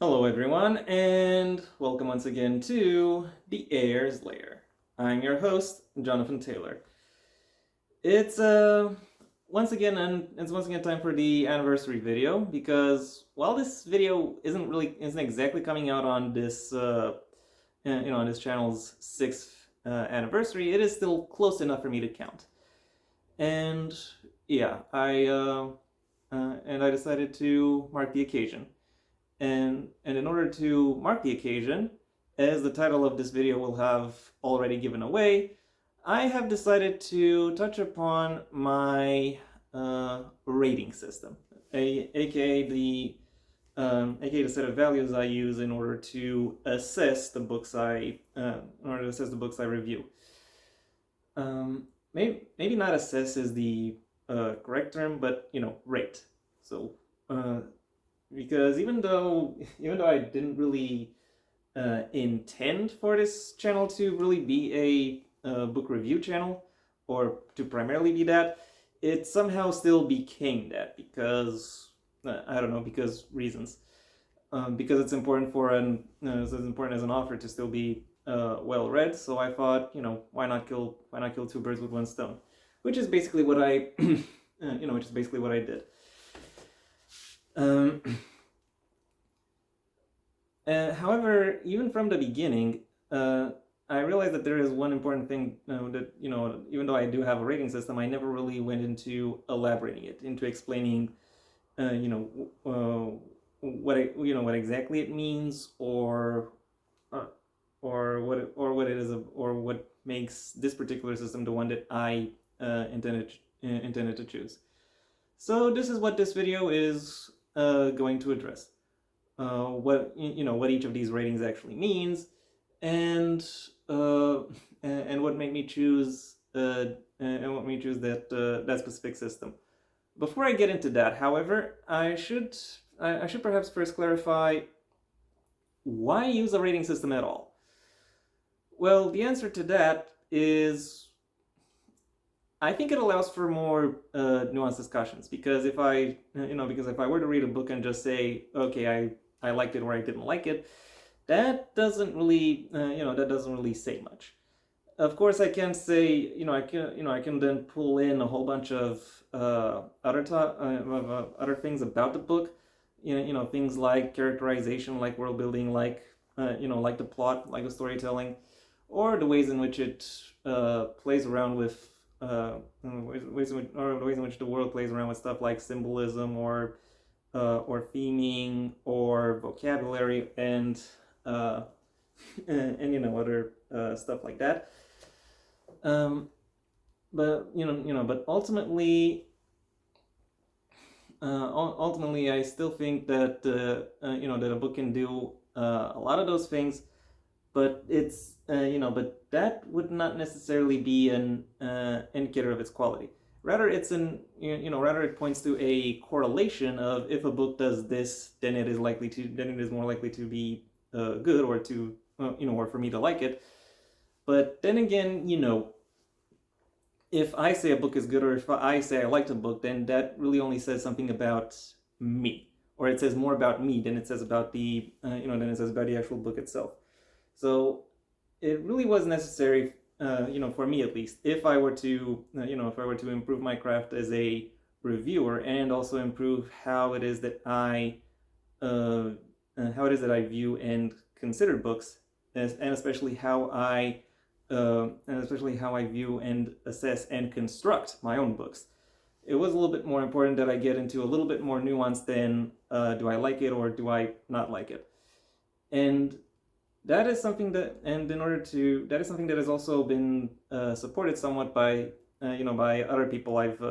Hello everyone, and welcome once again to the Heir's Lair. I'm your host, Jonathan Taylor. It's it's once again time for the anniversary video because while this video isn't exactly coming out on this on this channel's sixth anniversary, it is still close enough for me to count. And yeah, I decided to mark the occasion. And in order to mark the occasion, as the title of this video will have already given away, I have decided to touch upon my rating system, aka the set of values I use in order to assess the books I review. Maybe not assess is the correct term, but rate. So because even though I didn't really intend for this channel to really be a book review channel, or to primarily be that, it somehow still became that because I don't know, because reasons. Because it's important it's important as an author to still be well read. So I thought, why not kill two birds with one stone, which is basically what I which is basically what I did. Um, However, even from the beginning, I realized that there is one important thing that, even though I do have a rating system, I never really went into elaborating it, into explaining, what exactly it means, or what it is, or what makes this particular system the one that I intended to choose. So this is what this video is going to address. What each of these ratings actually means, and what made me choose that specific system. Before I get into that, however, I should perhaps first clarify why use a rating system at all. Well, the answer to that is I think it allows for more nuanced discussions, because if I were to read a book and just say, okay, I liked it or I didn't like it, that doesn't really say much. Of course, I can say, I can then pull in a whole bunch of other things about the book, things like characterization, like world building, like like the plot, like the storytelling, or the ways in which it plays around with ways in which the world plays around with stuff like symbolism, or theming, or vocabulary, and other stuff like that. But ultimately, I still think that that a book can do a lot of those things, but but that would not necessarily be an indicator of its quality. Rather, rather it points to a correlation of, if a book does this, then it is more likely to be good, or to or for me to like it. But then again, if I say a book is good, or if I say I liked a book, then that really only says something about me, or it says more about me than it says about the actual book itself. So it really was necessary, for me at least, if I were to improve my craft as a reviewer, and also improve how it is that I view and consider books, and especially how I view and assess and construct my own books. It was a little bit more important that I get into a little bit more nuance than do I like it or do I not like it. And that is something that has also been supported somewhat by by other people I've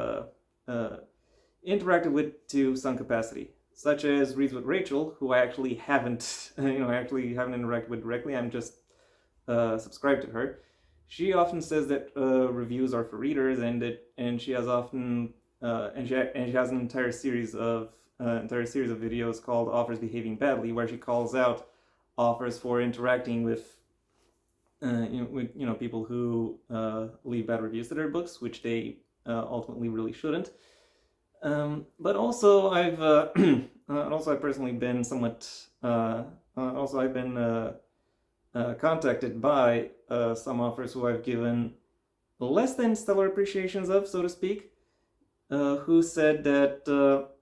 interacted with to some capacity, such as Reads with Rachel, who I actually haven't interacted with directly. I'm just subscribed to her. She often says that reviews are for readers, and she has often and she has an entire series of videos called "Authors Behaving Badly," where she calls out authors for interacting with people who leave bad reviews to their books, which they ultimately really shouldn't. But also I've personally been somewhat I've been contacted by some authors who I've given less than stellar appreciations of, so to speak, who said that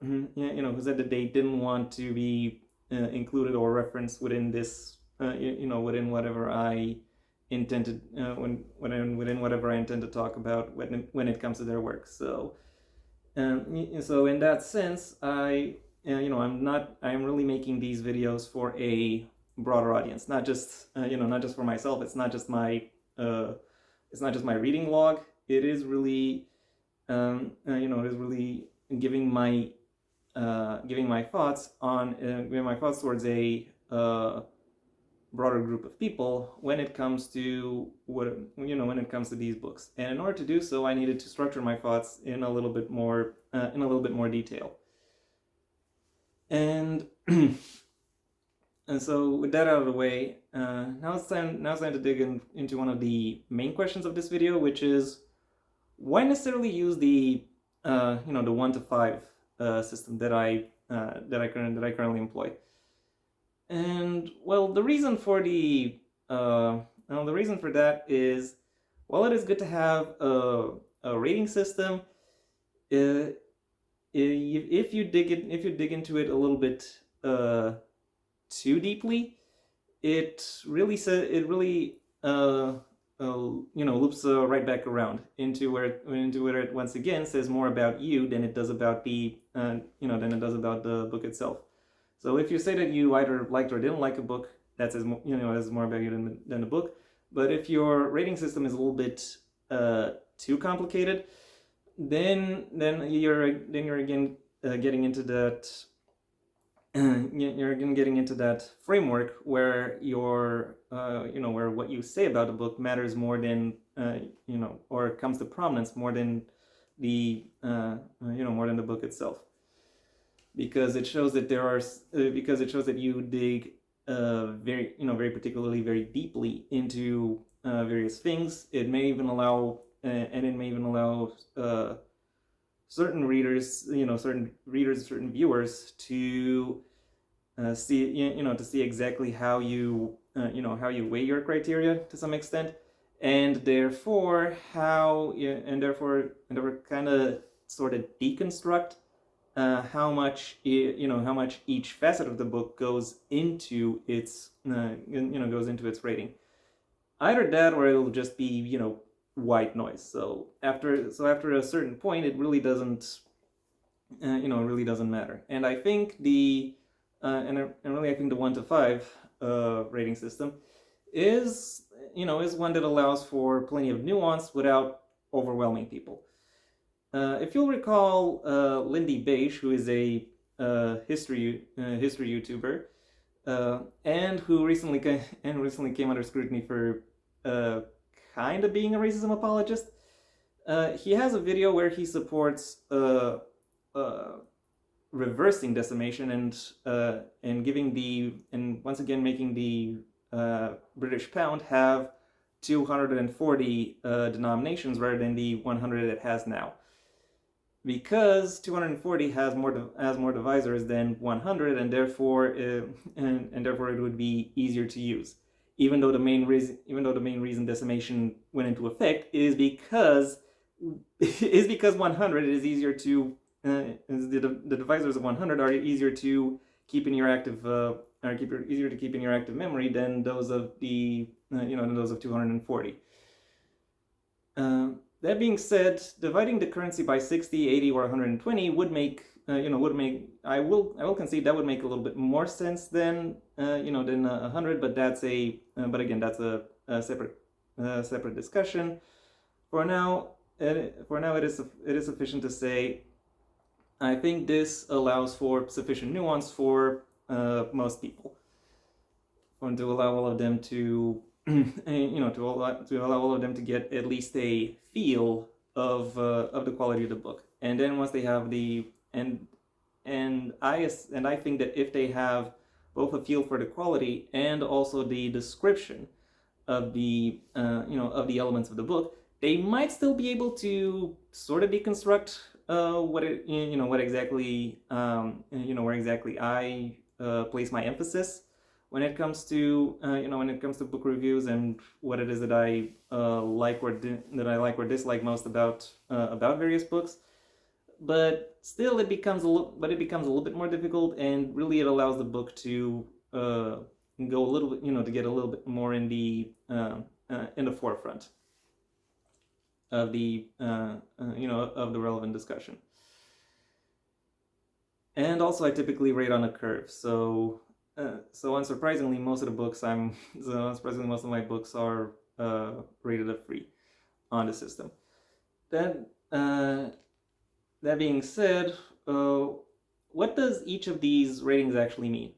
who said that they didn't want to be included or referenced within this, within whatever I intended within whatever I intend to talk about when it comes to their work. So, so in that sense, I'm really making these videos for a broader audience, not just not just for myself. Uh, it's not just my reading log. It is really it is really giving my thoughts towards a broader group of people when it comes to when it comes to these books. And in order to do so, I needed to structure my thoughts in a little bit more detail. And and so with that out of the way, now it's time to dig into one of the main questions of this video, which is, why necessarily use the the 1 to 5 system that I currently employ? And well, the reason for that is, while it is good to have a rating system, if you dig into it a little bit too deeply, it really loops right back around into where it once again says more about you than it does about the book itself. So if you say that you either liked or didn't like a book, that says more about you than the book. But if your rating system is a little bit too complicated, then you're again getting into that. You're again getting into that framework where where what you say about the book matters more than or comes to prominence more than the more than the book itself, because it shows that you dig very particularly very deeply into various things. It may even allow certain readers, certain viewers to see exactly how you weigh your criteria to some extent, and therefore kind of sort of deconstruct how much each facet of the book goes into its rating. Either that, or it'll just be white noise. So after a certain point, it really doesn't matter. And I think the 1 to 5 rating system is one that allows for plenty of nuance without overwhelming people. If you'll recall, Lindy Beige, who is a history YouTuber, and who recently came under scrutiny for kind of being a racism apologist. He has a video where he supports reversing decimation and once again making the British pound have 240 denominations rather than the 100 it has now, because 240 has more divisors than 100, and therefore it would be easier to use. Even though the main reason decimation went into effect is because 100 is easier to the divisors of 100 are easier to keep in your active memory than those of the 240. That being said, dividing the currency by 60, 80, or 120 would make I will concede that would make a little bit more sense than 100, but that's a separate discussion. For now, it is sufficient to say, I think this allows for sufficient nuance for most people, to allow all of them to allow all of them to get at least a feel of the quality of the book. And then once they have I think that if they have both a feel for the quality and also the description of the elements of the book, they might still be able to sort of deconstruct what exactly where exactly I place my emphasis when it comes to book reviews, and what it is that I like or dislike most about various books. But still, it becomes a little bit more difficult, and really it allows the book to go a little bit, to get a little bit more in the forefront of the relevant discussion. And also, I typically rate on a curve, so unsurprisingly, most of the books I'm so unsurprisingly most of my books are rated a 3 on the system. That being said, what does each of these ratings actually mean?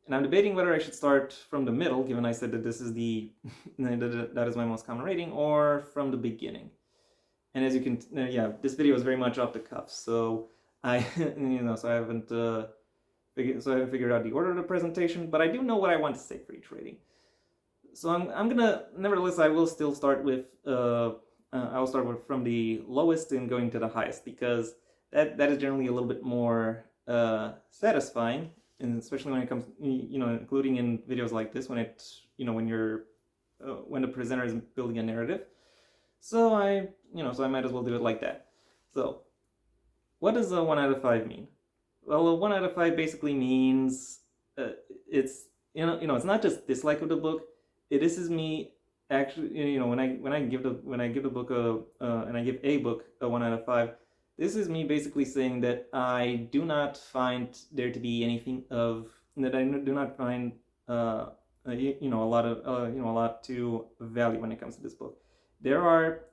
And I'm debating whether I should start from the middle, given I said that this is that is my most common rating, or from the beginning. And as you can, this video is very much off the cuff, so I so I haven't figured out the order of the presentation, but I do know what I want to say for each rating. So I'm gonna, nevertheless, I will still start with I will start with from the lowest and going to the highest, because that is generally a little bit more satisfying, and especially when it comes, including in videos like this, when when the presenter is building a narrative. So I might as well do it like that. So, what does a 1 out of 5 mean? Well, a 1 out of 5 basically means it's it's not just dislike of the book. This is me actually, when I give the book and I give a book a 1 out of 5. This is me basically saying that I do not find there to be anything that I do not find a lot to value when it comes to this book. There are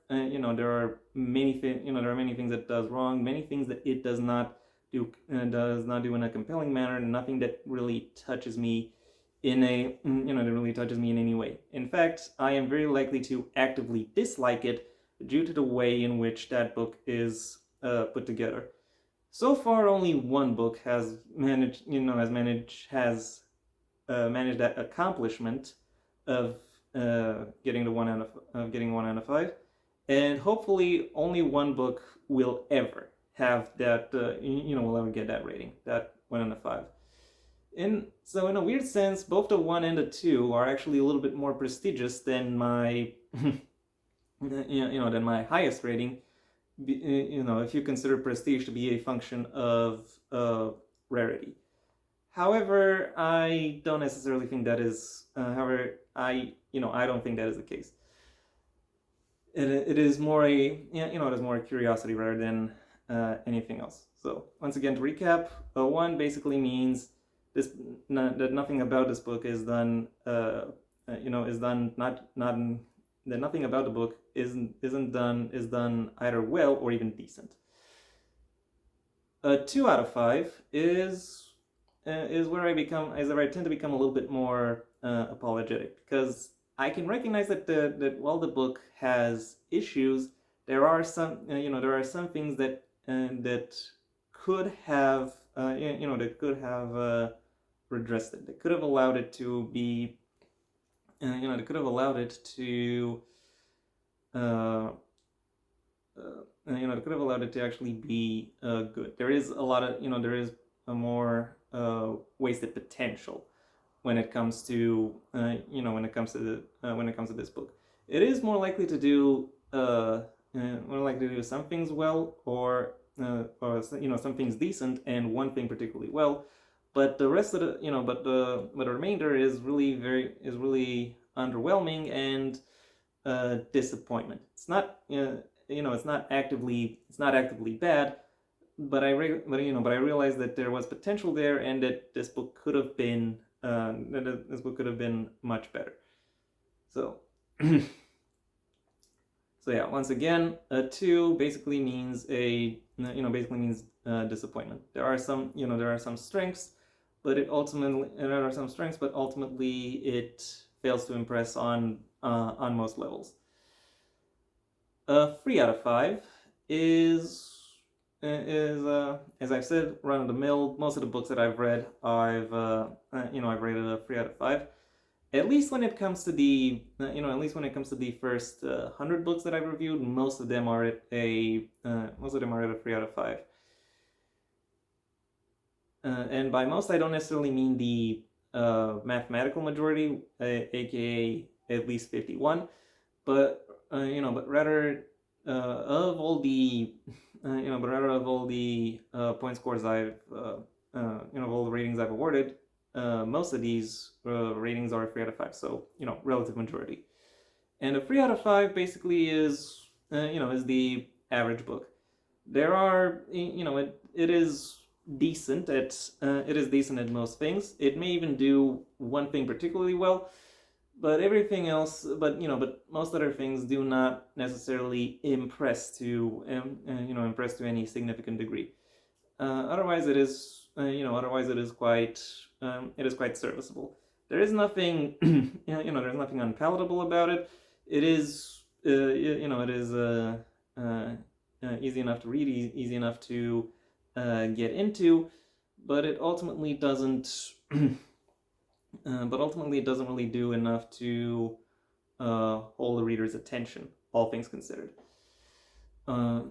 many things that it does wrong, many things that it does not do in a compelling manner, and nothing that really touches me in any way. In fact, I am very likely to actively dislike it due to the way in which that book is put together. So far, only one book has managed that accomplishment of getting 1 out of 5, and hopefully only one book will ever have that will ever get that rating, that 1 out of 5. So in a weird sense, both the 1 and the 2 are actually a little bit more prestigious than my than my highest rating. If you consider prestige to be a function of rarity. However, I don't necessarily think that is. I don't think that is the case. It is more a curiosity rather than anything else. So once again, to recap, 1 basically means that nothing about this book is done. That nothing about the book is done either well or even decent. 2 out of 5 is where I tend to become a little bit more apologetic, because I can recognize that while the book has issues, there are some things that could have redressed it. That could have allowed it to be that could have allowed it to actually be good. There is a more wasted potential when it comes to this book. It is more likely to do some things well, or some things decent, and one thing particularly well. But the rest of the remainder is really underwhelming and disappointment. It's not it's not actively bad, but I realized that there was potential there, and that this book could have been much better. So so yeah, once again, a 2 basically means disappointment. There are some strengths, but ultimately it fails to impress on most levels. 3 out of 5 is as I've said, run of the mill. Most of the books that I've read, I've rated a 3 out of 5. at least when it comes to the at least when it comes to the first 100 books that I've reviewed, most of them are at a 3 out of 5. And by most, I don't necessarily mean the mathematical majority, aka at least 51, but but rather of all the but rather of all the point scores I've of all the ratings I've awarded, most of these ratings are 3 out of 5. So relative majority, and a 3 out of 5 basically is the average book. There are it is decent at most things. It may even do one thing particularly well, but everything else, but most other things do not necessarily impress to any significant degree. Otherwise, it is quite serviceable. There is nothing, there's nothing unpalatable about it. It is, it is easy enough to read, easy enough to get into, but it ultimately doesn't. But ultimately, it doesn't really do enough to hold the reader's attention. All things considered, uh,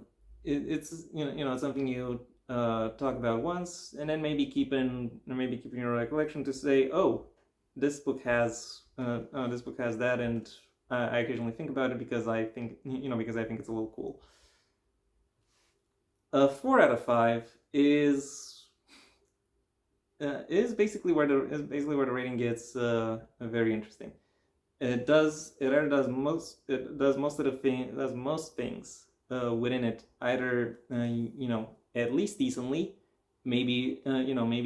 it's it's something you talk about once, and then maybe keep in your recollection to say, oh, this book has that, and I occasionally think about it because I think it's a little cool. A 4 out of 5 is basically where the rating gets very interesting. It does most things within it either at least decently, maybe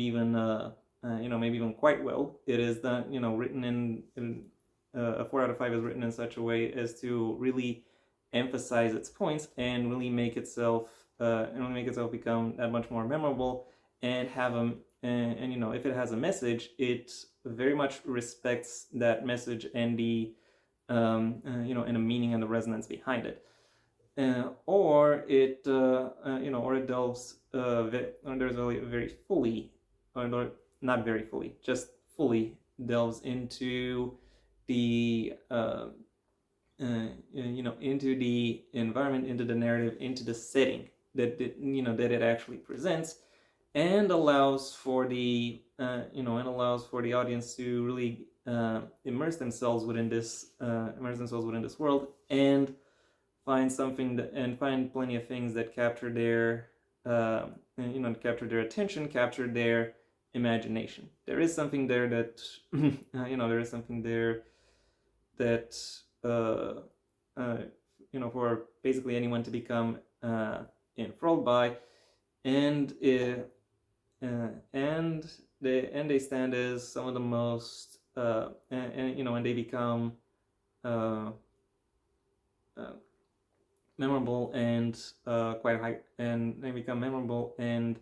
even quite well. It is that written in a 4 out of 5 is written in such a way as to really emphasize its points and really make itself become that much more memorable, and have a and if it has a message, it very much respects that message and the and the meaning and the resonance behind it. Or it delves there's a very fully, or not very fully, just fully delves into the into the environment, into the narrative, into the setting that it actually presents, and allows for the audience to really immerse themselves within this world, and find plenty of things that capture their attention, capture their imagination. There is something there that that for basically anyone to become enthralled by, and they stand as some of the most and they become uh, uh, memorable and quite high, and they become memorable and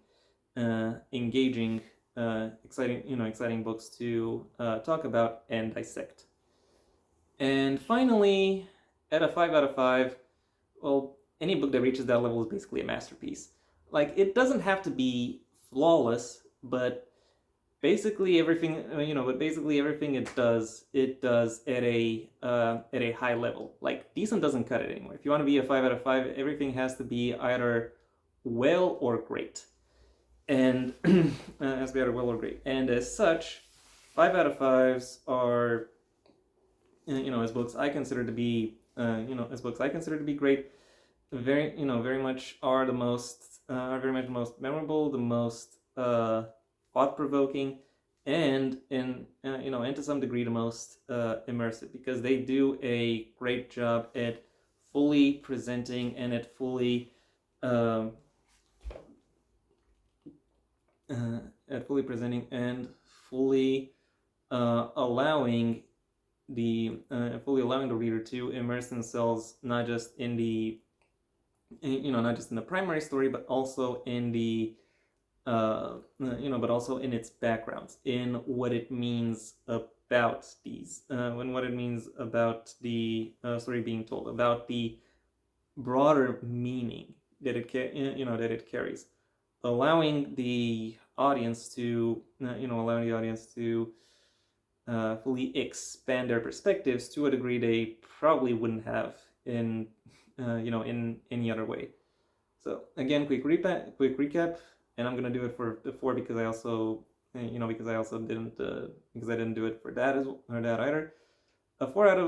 engaging, exciting books to talk about and dissect. And finally, at a 5 out of 5, well, any book that reaches that level is basically a masterpiece. Like, it doesn't have to be flawless, but basically everything it does at a high level. Like, decent doesn't cut it anymore. If you want to be a 5 out of 5, everything has to be either well or great, and has to be either well or great. And as such, 5 out of 5s are as books I consider to be great. Very much are very much the most memorable, the most thought-provoking, and and to some degree the most immersive, because they do a great job at fully presenting and uh, fully presenting and fully allowing the reader to immerse themselves not just in the primary story, but also in the but also in its backgrounds, in what it means about what it means about the story being told, about the broader meaning that it carries, allowing the audience to fully expand their perspectives to a degree they probably wouldn't have in in any other way. So again, quick recap, and I'm gonna do it for the 4 because I also because I also didn't because I didn't do it for that or that either. A 4 out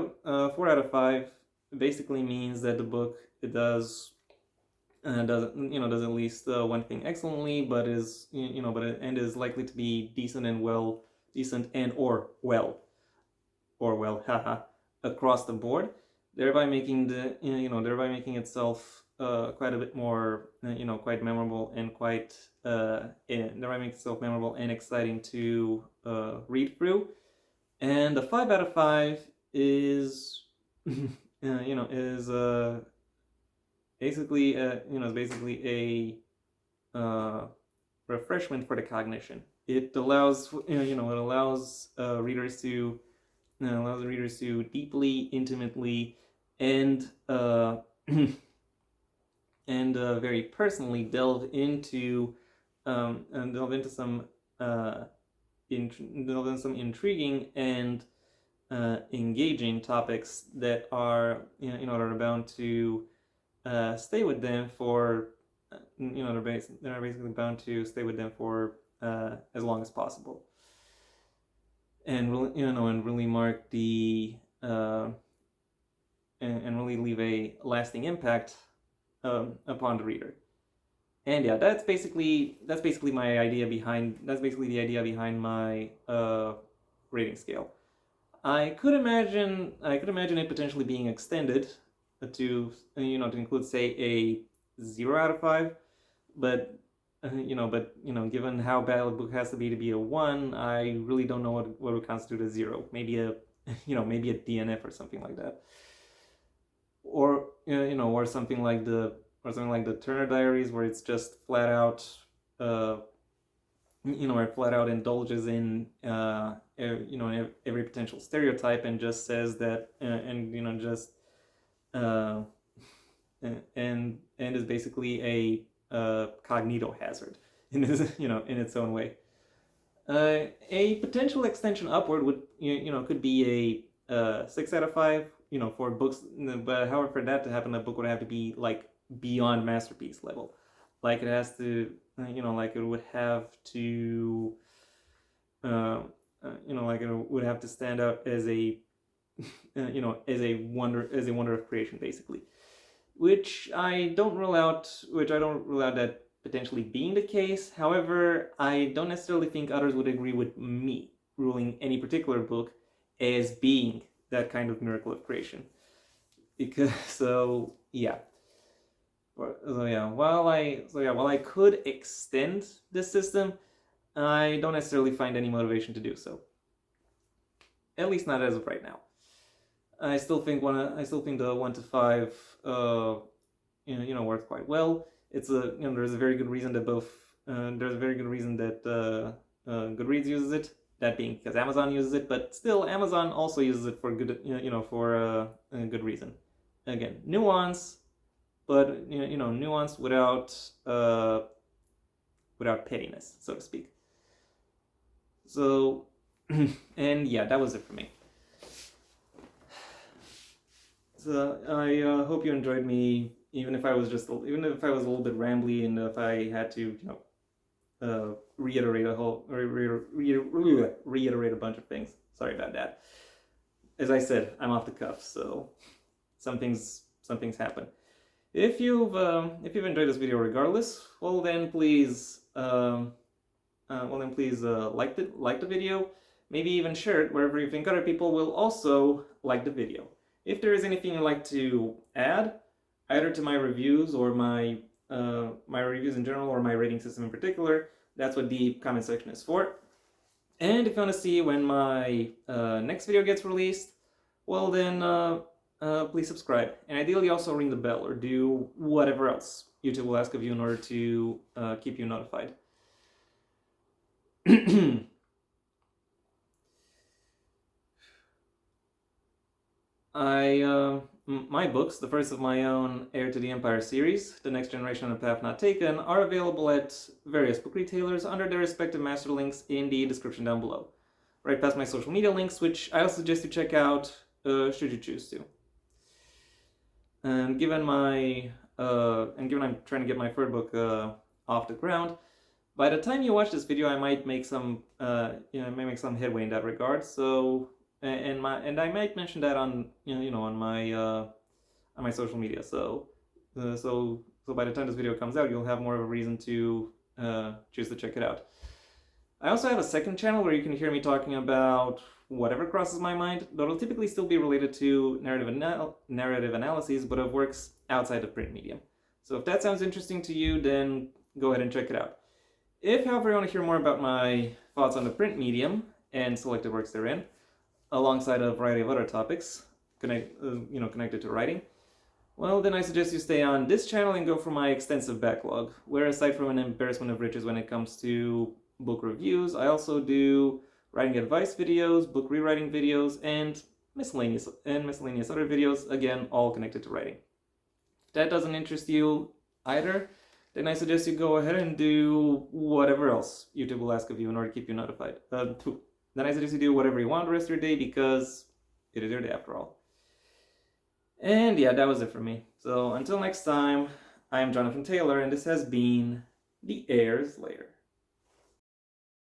of 5 basically means that the book does at least one thing excellently, but is and is likely to be decent and or well haha across the board, thereby making itself quite a bit more quite memorable and thereby making itself memorable and exciting to read through. And the 5 out of 5 is is basically a refreshment for the cognition. It allows readers to deeply, intimately, and and very personally delve into some intriguing and engaging topics that are are bound to stay with them for they're basically bound to stay with them for as long as possible, and really mark the and really leave a lasting impact upon the reader. And yeah, that's basically my idea behind the idea behind my rating scale. I could imagine it potentially being extended to to include, say, a 0 out of 5, but given how bad a book has to be a 1, I really don't know what would constitute a 0. Maybe a maybe a DNF or something like that, or or something like the Turner Diaries, where it's just flat out where it flat out indulges in every potential stereotype and just says that and is basically a cognito hazard in its own way. A potential extension upward would could be a 6 out of 5 for books, but however, for that to happen, the book would have to be like beyond masterpiece level. Like it has to like it would have to like it would have to stand out as a as a wonder of creation, basically, which I don't rule out that potentially being the case. However, I don't necessarily think others would agree with me ruling any particular book as being that kind of miracle of creation. Because so yeah. While I could extend this system, I don't necessarily find any motivation to do so. At least not as of right now. I still think the 1 to 5 works quite well. It's there's a very good reason that Goodreads uses it. That being because Amazon uses it, but still Amazon also uses it for good for a good reason. Again, nuance, but nuance without pettiness, so to speak. So, and yeah, that was it for me. So I hope you enjoyed me, even if I was a little bit rambly, and if I had to reiterate a bunch of things. Sorry about that. As I said, I'm off the cuff, so some things happen. If you've enjoyed this video regardless, well then please like the video, maybe even share it wherever you think other people will also like the video. If there is anything you'd like to add, either to my reviews or my reviews in general, or my rating system in particular, that's what the comment section is for. And if you want to see when my next video gets released, well then please subscribe, and ideally also ring the bell or do whatever else YouTube will ask of you in order to keep you notified. My books, the first of my own Heir to the Empire series, The Next Generation on a Path Not Taken, are available at various book retailers under their respective master links in the description down below. right past my social media links, which I also suggest you check out should you choose to. And given I'm trying to get my third book off the ground, by the time you watch this video, I might make some I may make some headway in that regard. So and I might mention that on on my social media. So by the time this video comes out, you'll have more of a reason to choose to check it out. I also have a second channel where you can hear me talking about whatever crosses my mind, though it'll typically still be related to narrative analyses, but of works outside the print medium. So if that sounds interesting to you, then go ahead and check it out. If, however, you want to hear more about my thoughts on the print medium and selected works therein, alongside a variety of other topics connected to writing, well, then I suggest you stay on this channel and go for my extensive backlog, where aside from an embarrassment of riches when it comes to book reviews, I also do writing advice videos, book rewriting videos, and miscellaneous other videos, again, all connected to writing. If that doesn't interest you either, then I suggest you go ahead and do whatever else YouTube will ask of you in order to keep you notified. Then I suggest you do whatever you want the rest of your day, because it is your day after all. And yeah, that was it for me. So until next time, I am Jonathan Taylor, and this has been the Heir's Lair.